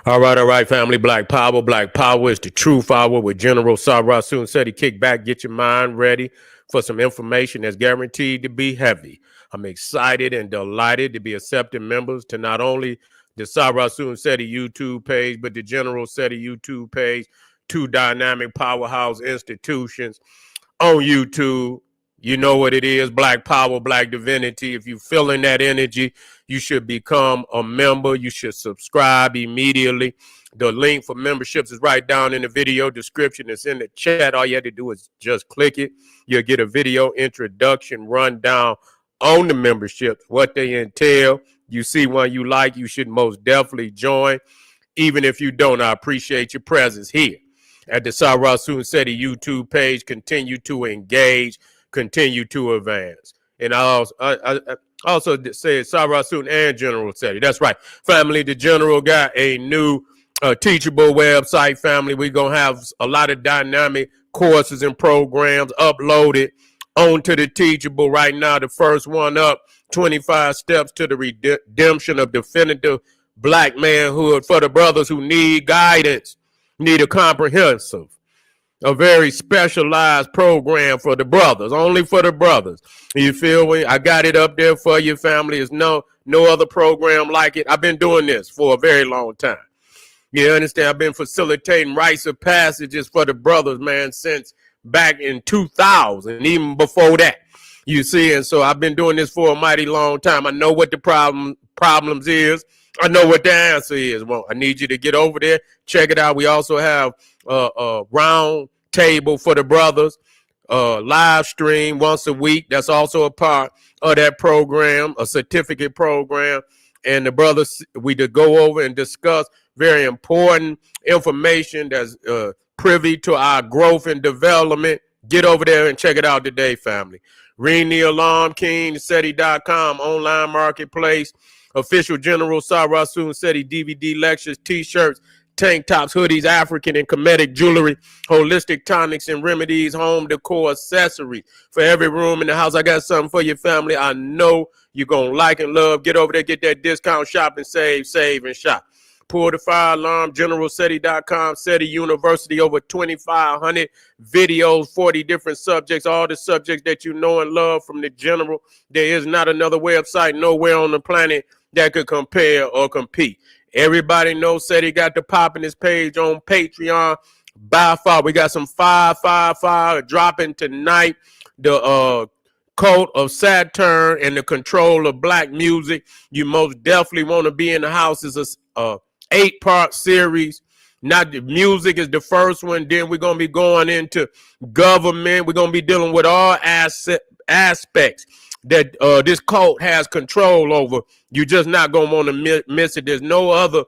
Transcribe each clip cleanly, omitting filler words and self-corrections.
All right, family. Black Power. Black Power is the truth hour with General Sarah Soon said he kick back, get your mind ready for some information that's guaranteed to be heavy. I'm excited and delighted to be accepting members to not only the Sarah Soon Seti YouTube page, but the General Seti YouTube page, two dynamic powerhouse institutions on YouTube. You know what it is, Black Power, Black Divinity. If you're feeling that energy, you should become a member. You should subscribe immediately. The link for memberships is right down in the video description. It's in the chat. All you have to do is just click it. You'll get a video introduction rundown on the memberships, what they entail. You see one you like, you should most definitely join. Even if you don't, I appreciate your presence here at the Sarah Soon Seti YouTube page. Continue to engage, continue to advance. And I also said Sarah Soon and General Seti. That's right. Family, the General got a new teachable website, family. We're going to have a lot of dynamic courses and programs uploaded onto the teachable right now. The first one up, 25 steps to the redemption of definitive black manhood for the brothers who need guidance, need a comprehensive, a very specialized program for the brothers, only for the brothers. You feel me? I got it up there for your family. There's no other program like it. I've been doing this for a very long time. You understand? I've been facilitating rites of passages for the brothers, man, since back in 2000, even before that. You see, and so I've been doing this for a mighty long time. I know what the problems is. I know what the answer is. Well, I need you to get over there, check it out. We also have a round table for the brothers, live stream once a week. That's also a part of that program, a certificate program. And the brothers, we to go over and discuss very important information that's privy to our growth and development. Get over there and check it out today, family. Ring the alarm, KingSeti.com, online marketplace, official General Sarah Soon Seti DVD lectures, t-shirts, tank tops, hoodies, African and Kemetic jewelry, holistic tonics and remedies, home decor accessories for every room in the house. I got something for your family. I know you're going to like and love. Get over there, get that discount, shop and save and shop. Pull the fire alarm, GeneralSeti.com, Seti University, over 2,500 videos, 40 different subjects, all the subjects that you know and love from the General. There is not another website nowhere on the planet that could compare or compete. Everybody knows Seti got the popping page on Patreon. By far, we got some 555 dropping tonight. The Cult of Saturn and the Control of Black Music. You most definitely want to be in the house. It's a 8-part series. Not the music is the first one. Then we're going to be going into government. We're going to be dealing with all aspects that this cult has control over. You're just not going to want to miss it. There's no other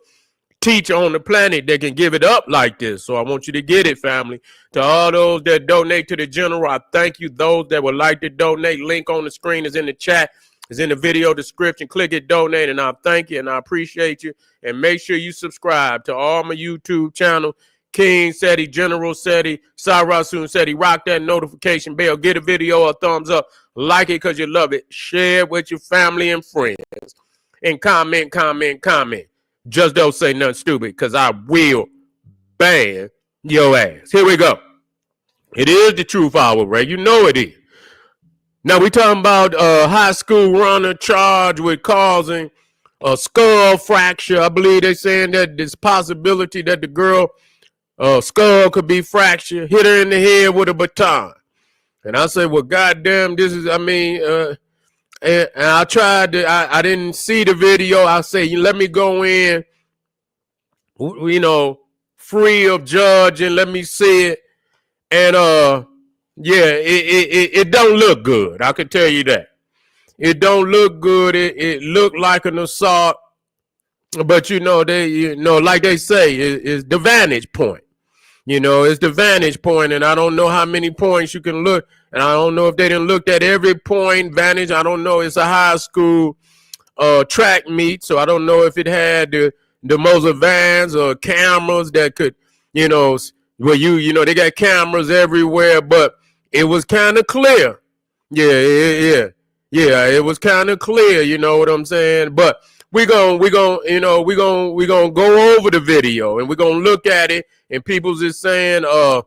teacher on the planet that can give it up like this. So I want you to get it, family. To all those that donate to the General, I thank you. Those that would like to donate, link on the screen is in the chat. It's in the video description. Click it, donate, and I thank you and I appreciate you. And make sure you subscribe to all my YouTube channel, King Seti, General Seti, Sarah Soon Seti. Rock that notification bell. Get a video a thumbs up. Like it because you love it. Share it with your family and friends. And comment. Just don't say nothing stupid because I will ban your ass. Here we go. It is the truth hour, Ray. You know it is. Now we talking about a high school runner charged with causing a skull fracture. I believe they're saying that there's possibility that the girl skull could be fractured. Hit her in the head with a baton. And I said, well, goddamn, this is, and I tried to, I didn't see the video. I say, let me go in, free of judging. Let me see it. And, yeah, it don't look good. I can tell you that. It don't look good. It looked like an assault. But, like they say, it's the vantage point. It's the vantage point, and I don't know how many points you can look. And I don't know if they didn't look at every point vantage. I don't know. It's a high school track meet, so I don't know if it had the most advanced cameras that could, they got cameras everywhere, but it was kind of clear. Yeah, it was kind of clear, you know what I'm saying? But we gonna go over the video and we're gonna look at it, and people's just saying that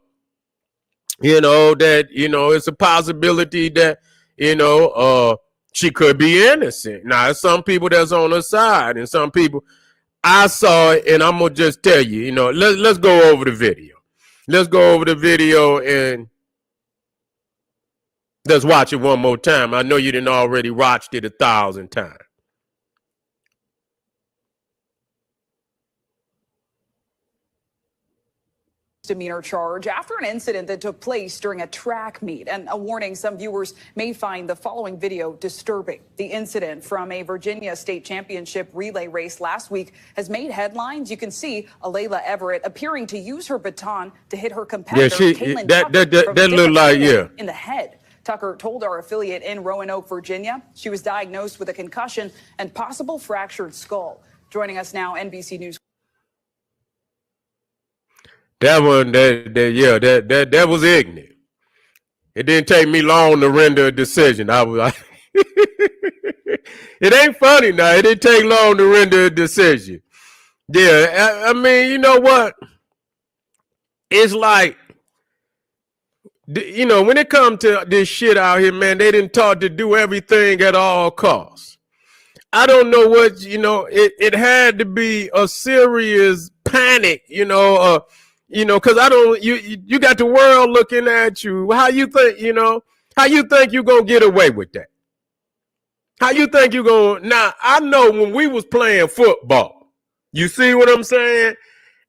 it's a possibility that she could be innocent. Now, there's some people that's on her side, and some people, I saw it, and I'm gonna just tell you, let's go over the video. Let's go over the video and let's watch it one more time. I know you didn't already watched it 1,000 times. Misdemeanor charge after an incident that took place during a track meet. And a warning, some viewers may find the following video disturbing. The incident from a Virginia state championship relay race last week has made headlines. You can see Alayla Everett appearing to use her baton to hit her competitor, Caitlin that looked like, in the head. Tucker told our affiliate in Roanoke, Virginia, she was diagnosed with a concussion and possible fractured skull. Joining us now, NBC News. That was ignorant. It didn't take me long to render a decision. I was like, it ain't funny now. It didn't take long to render a decision. Yeah, I mean, you know what? It's like, when it comes to this shit out here, man, they didn't taught to do everything at all costs. I don't know what, it had to be a serious panic, because you got the world looking at you. How you think you're going to get away with that? How you think you're going to? Now, I know when we was playing football, you see what I'm saying?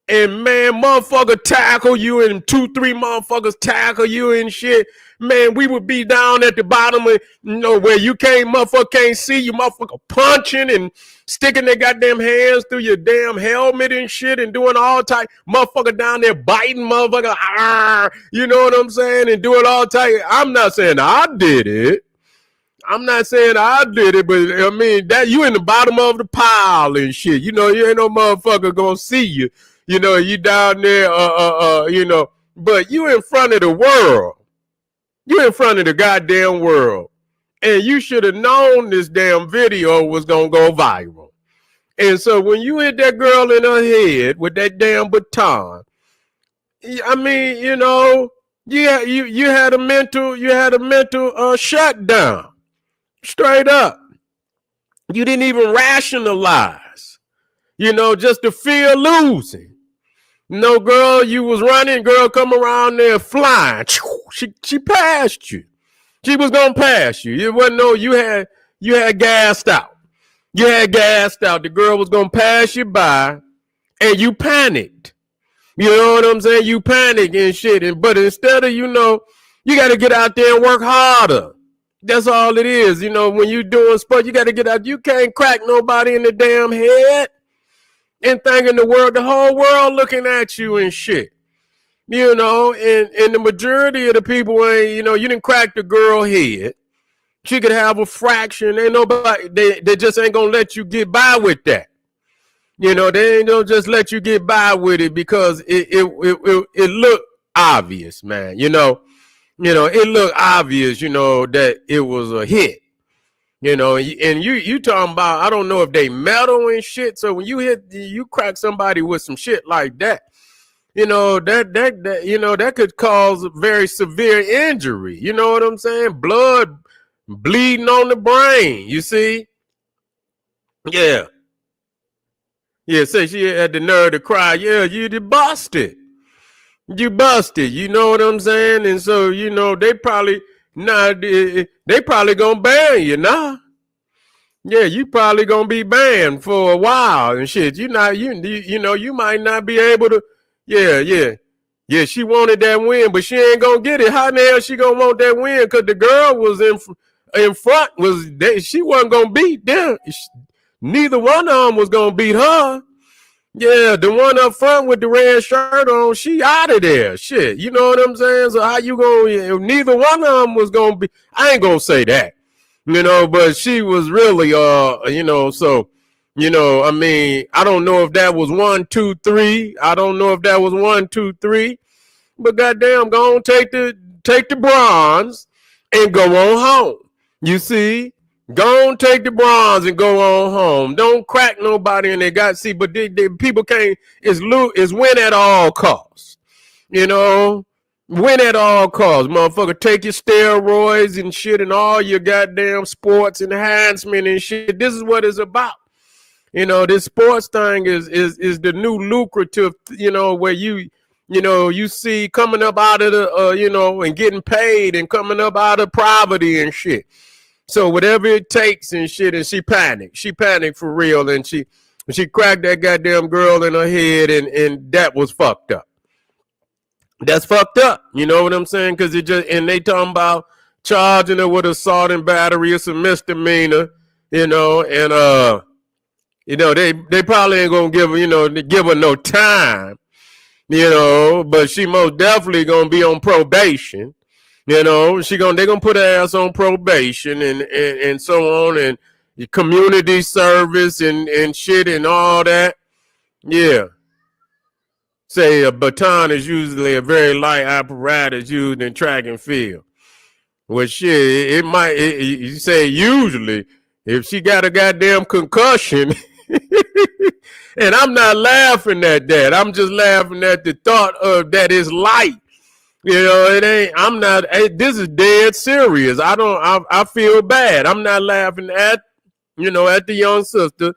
And man, motherfucker tackle you and 2-3 motherfuckers tackle you and shit. Man, we would be down at the bottom of, where you motherfucker can't see you, motherfucker punching and sticking their goddamn hands through your damn helmet and shit and doing all type, motherfucker down there biting, motherfucker, you know what I'm saying? And doing all type. I'm not saying I did it. I'm not saying I did it, but I mean, that you in the bottom of the pile and shit. You ain't no motherfucker gonna see you. You down there, but you in front of the world. You in front of the goddamn world. And you should have known this damn video was going to go viral. And so when you hit that girl in her head with that damn baton, I mean, you had a mental shutdown. Straight up. You didn't even rationalize, just the fear of losing. No, girl, you was running, girl, come around there flying. She passed you. She was gonna pass you. It wasn't you had gassed out. You had gassed out. The girl was gonna pass you by, and you panicked. You know what I'm saying? You panicked and shit. But instead of, you gotta get out there and work harder. That's all it is. When you doing sport, you gotta get out. You can't crack nobody in the damn head. And thinking the whole world looking at you and shit, and the majority of the people ain't, you didn't crack the girl head. She could have a fraction. Ain't nobody, they just ain't gonna let you get by with that. They ain't gonna just let you get by with it because it looked obvious, man. It looked obvious, that it was a hit. And you talking about, I don't know if they metal and shit. So when you crack somebody with some shit like that, that could cause very severe injury. You know what I'm saying? Blood bleeding on the brain. You see? Yeah. Yeah. Say she had the nerve to cry. Yeah, you busted. You busted. You know what I'm saying? And so, they probably. Nah, they probably gonna ban you now. Yeah, you probably gonna be banned for a while and shit. You might not be able to. Yeah. She wanted that win, but she ain't gonna get it. How the hell she gonna want that win? Because the girl was in front. She wasn't gonna beat them. Neither one of them was gonna beat her. Yeah, the one up front with the red shirt on, she out of there. Shit, you know what I'm saying? So how you gonna? Neither one of them was gonna be. I ain't gonna say that, but she was really, So, I mean, I don't know if that was 1, 2, 3. I don't know if that was 1, 2, 3. But goddamn, go on, take the bronze and go on home. You see? Go on, take the bronze and go on home. Don't crack nobody in there. But people can't. It's win at all costs. You know, win at all costs, motherfucker. Take your steroids and shit and all your goddamn sports enhancement and shit. This is what it's about. You know, this sports thing is the new lucrative. You know, where you see coming up out of the and getting paid and coming up out of poverty and shit. So whatever it takes and shit, and she panicked. She panicked for real, and she cracked that goddamn girl in her head, and that was fucked up. That's fucked up. You know what I'm saying? Because and they talking about charging her with assault and battery. It's a misdemeanor, and they probably ain't gonna give her no time, but she most definitely gonna be on probation. They're gonna put her ass on probation and so on, and community service and shit and all that. Yeah. Say a baton is usually a very light apparatus used in track and field. Well, shit, you say usually, if she got a goddamn concussion, and I'm not laughing at that. I'm just laughing at the thought of that it's light. It ain't, this is dead serious. I feel bad. I'm not laughing at the young sister,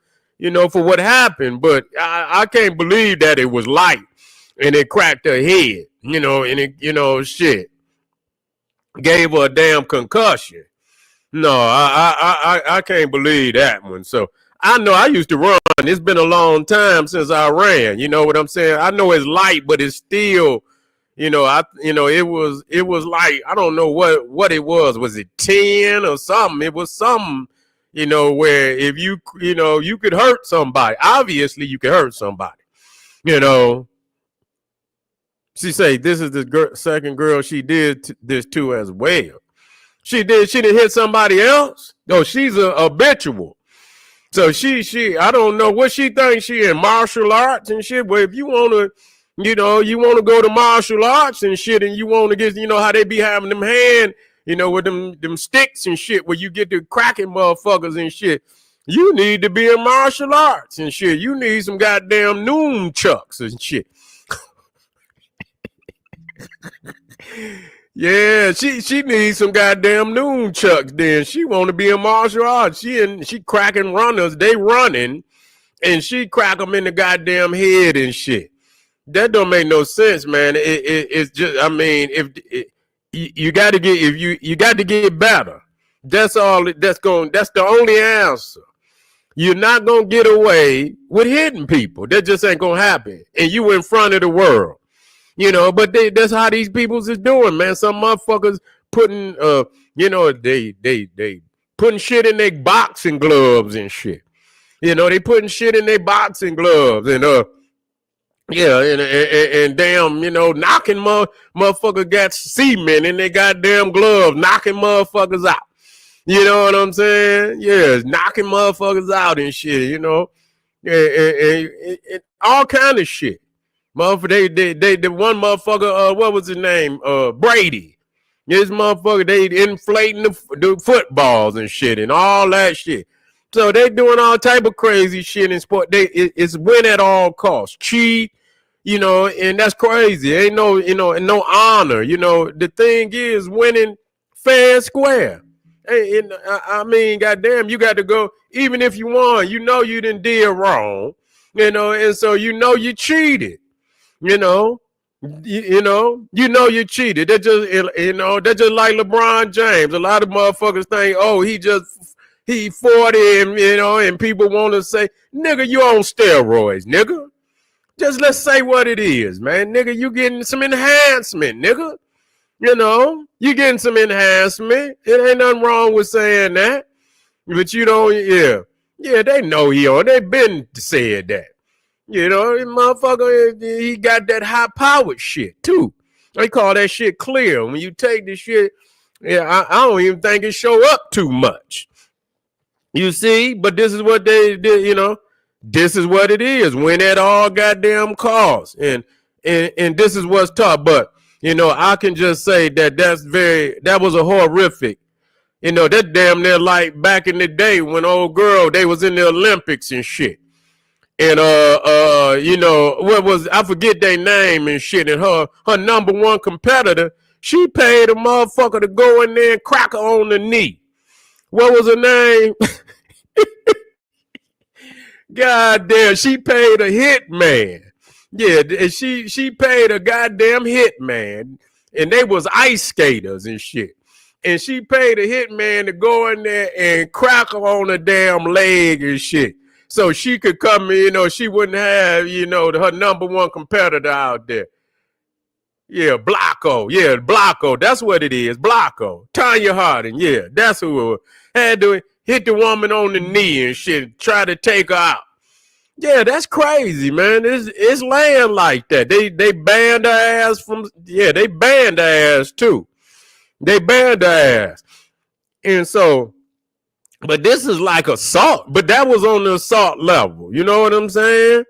for what happened, but I can't believe that it was light and it cracked her head, and it, shit, gave her a damn concussion. No, I can't believe that one. So I know I used to run. It's been a long time since I ran. You know what I'm saying? I know it's light, but it's still, it was like, I don't know what it was. Was it 10 or something? It was something, where if you could hurt somebody. Obviously, you could hurt somebody. She say this is the second girl she did this to as well. She didn't hit somebody else. No, she's a habitual. So she I don't know what she thinks she in martial arts and shit. But if you want to, you want to go to martial arts and shit, and you want to get, how they be having them hand, with them sticks and shit, where you get the cracking motherfuckers and shit. You need to be in martial arts and shit. You need some goddamn noon chucks and shit. Yeah, she needs some goddamn noon chucks. Then she want to be in martial arts. She cracking runners. They running, and she crack them in the goddamn head and shit. That don't make no sense, man. It's just, I mean, you got to get better. That's all. That's the only answer. You're not gonna get away with hitting people. That just ain't gonna happen. And you in front of the world. But that's how these peoples is doing, man. Some motherfuckers putting, they putting shit in their boxing gloves and shit. They putting shit in their boxing gloves and and damn, knocking motherfuckers got cement in their goddamn gloves, knocking motherfuckers out. You know what I'm saying? Yeah, knocking motherfuckers out and shit. And all kind of shit. Motherfucker, the one motherfucker, what was his name? Brady. This motherfucker, they inflating the footballs and shit and all that shit. So they doing all type of crazy shit in sport. It's win at all costs, cheat, and that's crazy. Ain't no, and no honor. The thing is winning fair and square. And I mean, goddamn, you got to go. Even if you won, you didn't did wrong, and so you cheated. You cheated. That just like LeBron James. A lot of motherfuckers think, oh, he 40 and people want to say, nigga, you on steroids, nigga. Just let's say what it is, man. Nigga, you getting some enhancement, nigga. You getting some enhancement. It ain't nothing wrong with saying that. But yeah, they know they been said that. Motherfucker, he got that high-powered shit, too. They call that shit clear. When you take this shit, I don't even think it show up too much. You see? But this is what they did, This is what it is. Win at all goddamn costs. And this is what's taught. But, I can just say that that was a horrific, You know, that damn near like back in the day when old girl, they was in the Olympics and shit. And you know, what was, I forget their name and shit, and her number one competitor, she paid a motherfucker to go in there and crack her on the knee. What was her name? God damn, she paid a hitman. Yeah, and she paid a goddamn hitman, and they was ice skaters and shit. And she paid a hitman to go in there and crack her on the damn leg and shit. So she could come, you know, she wouldn't have, you know, her number one competitor out there. Yeah, Blocko. Yeah, Blocko. That's what it is. Blocko. Tanya Harding. Yeah, that's who it was. Had to hit the woman on the knee and shit, try to take her out. Yeah, that's crazy, man. It's land like that. They banned her ass from, yeah, they banned her ass too. They banned her ass. And so, but this is like assault, but that was on the assault level. You know what I'm saying?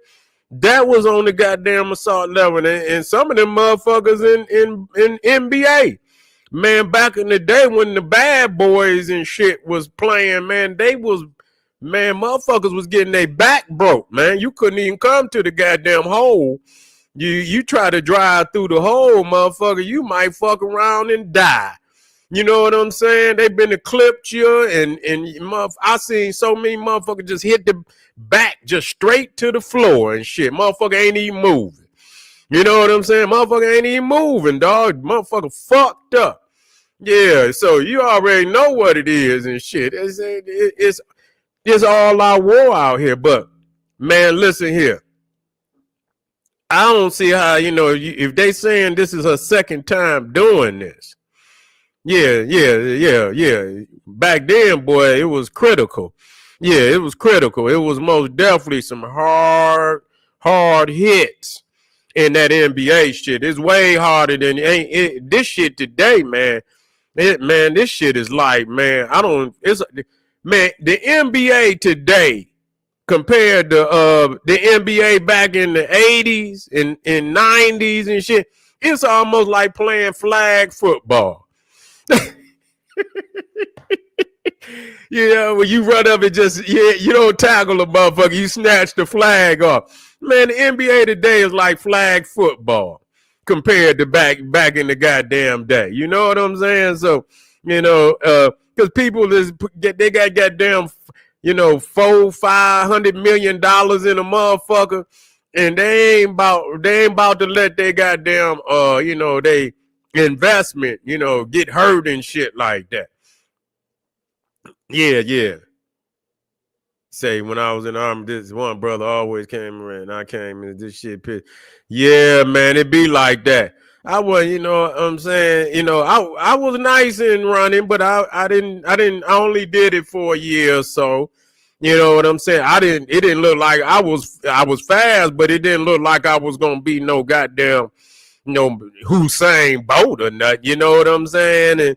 That was on the goddamn assault level. And some of them motherfuckers in NBA, man, back in the day when the bad boys and shit was playing, man, motherfuckers was getting their back broke, man. You couldn't even come to the goddamn hole. You try to drive through the hole, motherfucker, you might fuck around and die. You know what I'm saying? They been to clipped you, and I seen so many motherfuckers just hit the back just straight to the floor and shit. Motherfucker ain't even moving. You know what I'm saying? Motherfucker ain't even moving, dog. Motherfucker fucked up. Yeah, so you already know what it is and shit. It's all our war out here. But man, listen here. I don't see how, you know, if they saying this is her second time doing this. Yeah. Back then, boy, it was critical. Yeah, it was critical. It was most definitely some hard hits in that NBA shit. It's way harder than this shit today, man. This shit is like, man, the NBA today compared to the NBA back in the 80s and 90s and shit, it's almost like playing flag football. You know, when you run up and just, you don't tackle a motherfucker, you snatch the flag off. Man, the NBA today is like flag football compared to back in the goddamn day. You know what I'm saying? So, you know, because people they got goddamn, you know, $400-500 million in a motherfucker, and they ain't about to let their goddamn you know, they investment, you know, get hurt and shit like that. Yeah. Say, when I was in the army, this one brother always came around. I came in this shit pit. Yeah, man, it be like that. I was, you know what I'm saying, you know, I was nice in running, but I only did it for a year or so. You know what I'm saying? It didn't look like I was fast, but it didn't look like I was gonna be no goddamn, you know, Hussein Bolt or nothing. You know what I'm saying? And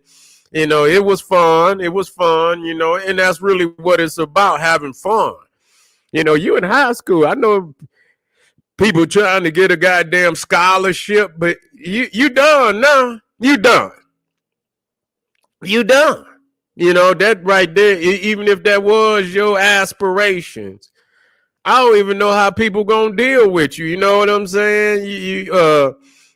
you know, it was fun, you know, and that's really what it's about, having fun. You know, you in high school, I know people trying to get a goddamn scholarship, but you done now. You done. You know, that right there, even if that was your aspirations, I don't even know how people gonna deal with you. You know what I'm saying?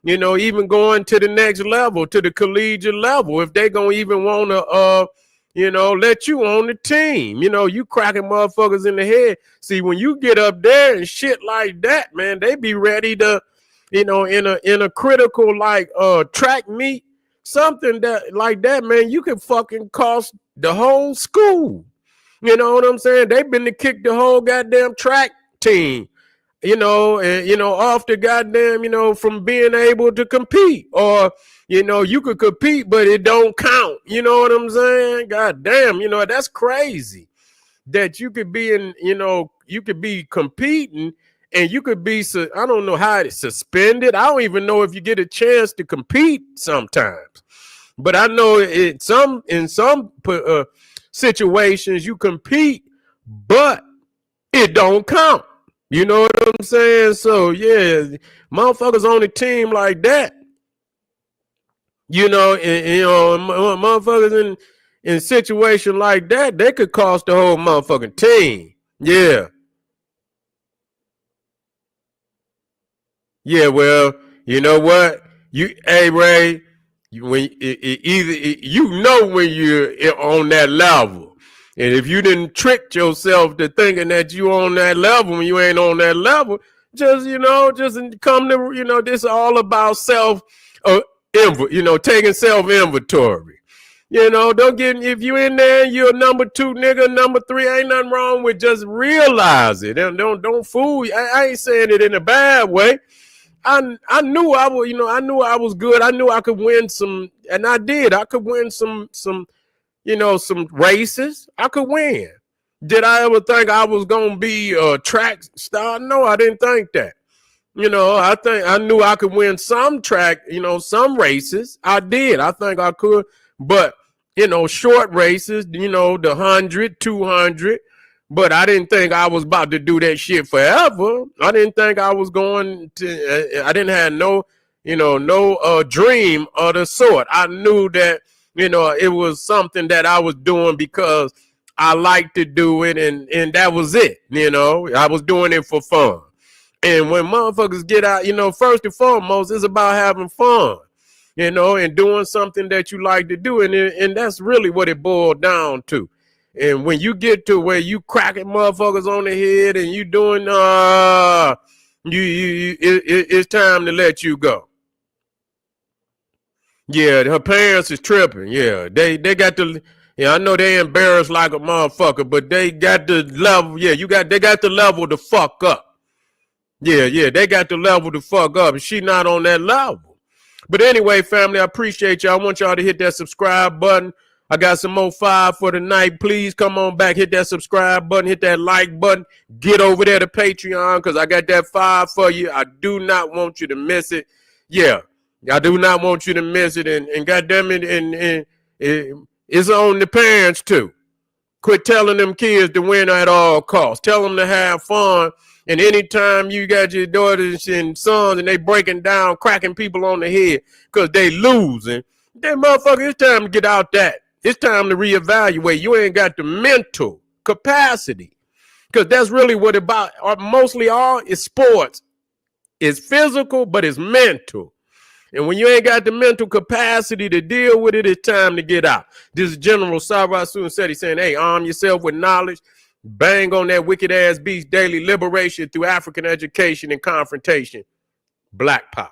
You know, even going to the next level, to the collegiate level, if they gonna even want to, you know, let you on the team. You know, you cracking motherfuckers in the head. See, when you get up there and shit like that, man, they be ready to, you know, in a critical like track meet, something that like that, man, you can fucking cost the whole school. You know what I'm saying? They've been to kick the whole goddamn track team, you know, and, you know, off the goddamn, you know, from being able to compete. Or, you know, you could compete, but it don't count. You know what I'm saying? God damn, you know, that's crazy that you could be in, you know, you could be competing and you could be, I don't know how it's suspended. I don't even know if you get a chance to compete sometimes. But I know in some situations you compete, but it don't count. You know what I'm saying? So yeah, motherfuckers on a team like that, you know, and you know, motherfuckers in a situation like that, they could cost the whole motherfucking team. Yeah. Yeah, well, you know what? Hey Ray, you know when you're on that level, and if you didn't trick yourself to thinking that you on that level when you ain't on that level, just come to this is all about self, taking self inventory. Don't get if you in there, you're number 2 nigga, number 3. Ain't nothing wrong with just realize it and don't fool you. I ain't saying it in a bad way. I knew I was, I knew I was good. I knew I could win some, and I did. I could win some races. I could win. Did I ever think I was gonna be a track star? No, I didn't think that. I think I knew I could win some track, some races. I did. I think I could, but short races, the 100, 200. But I didn't think I was about to do that shit forever. I didn't think I was going to. I didn't have no dream of the sort. I knew that it was something that I was doing because I like to do it, and that was it. I was doing it for fun. And when motherfuckers get out, first and foremost, it's about having fun, and doing something that you like to do, and that's really what it boiled down to. And when you get to where you cracking motherfuckers on the head and you doing it's time to let you go. Yeah, her parents is tripping. Yeah, they got to. Yeah, I know they embarrassed like a motherfucker, but they got the level. Yeah, they got the level to fuck up. Yeah, they got the level to fuck up, and she not on that level. But anyway, family, I appreciate y'all. I want y'all to hit that subscribe button. I got some more fire for the night. Please come on back. Hit that subscribe button. Hit that like button. Get over there to Patreon because I got that fire for you. I do not want you to miss it. Yeah, I do not want you to miss it. And goddamn it, and it's on the parents too. Quit telling them kids to win at all costs. Tell them to have fun. And anytime you got your daughters and sons and they breaking down, cracking people on the head because they losing, then motherfucker, it's time to get out that. It's time to reevaluate. You ain't got the mental capacity because that's really what about mostly all is sports. It's physical, but it's mental. And when you ain't got the mental capacity to deal with it, it's time to get out. This is General Sarasun said he's saying, hey, arm yourself with knowledge. Bang on that wicked ass beast daily liberation through African education and confrontation. Black power.